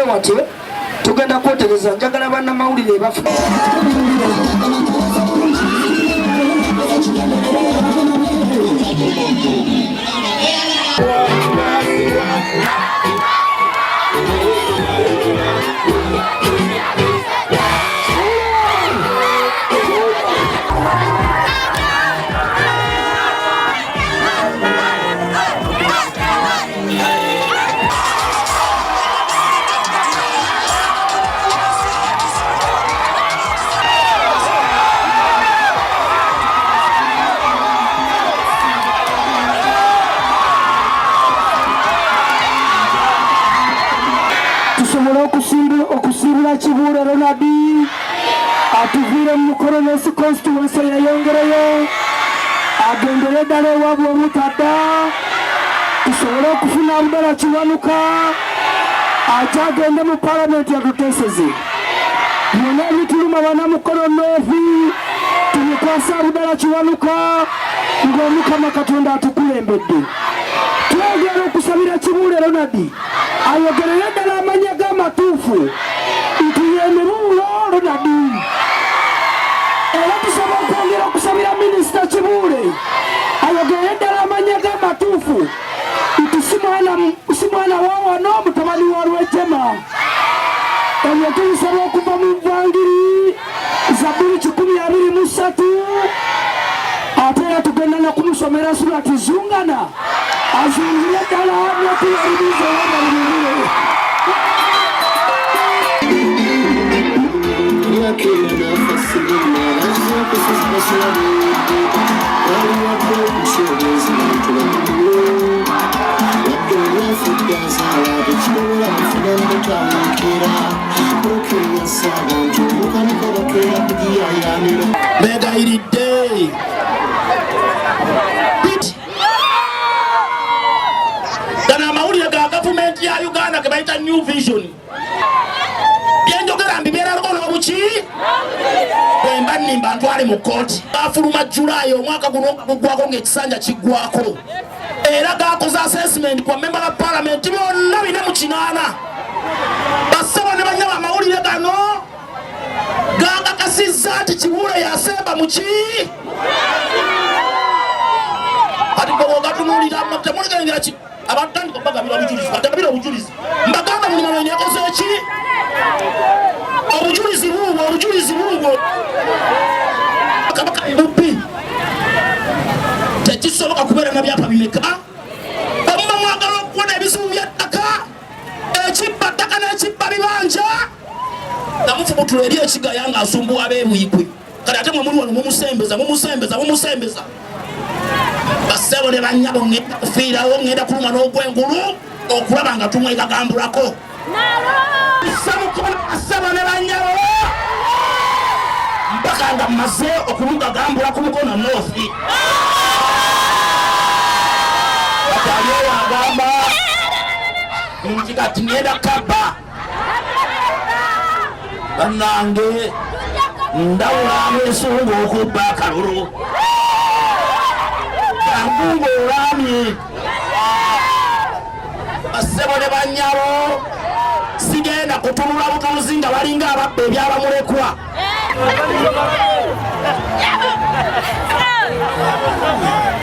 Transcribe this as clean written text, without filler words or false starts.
watyo tugenda kwotereza njagala bannamawulire bafu okusiibula Kibuule Ronald atuviire mu Mukoronesi constituency yayongereyo agendere ddala ewaabwe omutadda tusobole okufuna Abdallah Kiwanuka akyagende mu palamenti yatuteeseze byonna ebituluma Bannamukolo North tubikwasa Abdallah Kiwanuka ng'Omukama Katonda atukulembedde twegera okusabira Kibuule Ronald ayogerere ddala amanya g'amatuufu ntuyemberuulo Ronald era tusaba okwongera okusabira minisita Kibuule ayogerere ddala amanya g'amatuufu nti si mwana wa wano mutabani wa Lwejjema ebyo tubisaba okuva mu Vangiri Zabbuli 123 ate era tugenda nakumusomera surati Zungana azungire ddala nokuyaliriza owamalirire Begayiridde gana amawulire ga gavumenti ya Uganda ge bayita New Vision byenjogera mbibeerako n'obuki bwemba nnimba ntwale mu kkooti gafuluma Julayi omwaka guno gugwako ng'ekisanja kiggwako era gakoze assessment kwa member wa parliament bonna 480 basaba ne banyaba amawulire gano gakakasizza nti Kibuule yasemba muki ati gogatunuulira temulegengera ki abatandika bagabira obujulizi bagabira obujulizi mbagamba buli mwana yakoze ki obujulizi bubwo kabaka mbubbi tekisoboka kubeera na byapa bimeka omuba mwagala okubona ebizibu bya ttaka ekibba ttaka n'ekibba bibanja namufubutula eri ekigaya nga asumbuwa abeebwikwe kale ate mwe muli wano mumusembeza basebo ne banyabo ngenda kufiirawo ngenda kuluma n'ogwengulu okulaba nga tumwegagambulako basebo ne banyabo mpaka nga mmaze okumugagambula ku Mukono North aliyo agamba nti kati ngenda kaba bannange ndawulamu ensungu okubba akalulu kangungu olwami basebo ne banyabo sigenda kutunula butunuzi nga balinga ababba ebyabamulekwa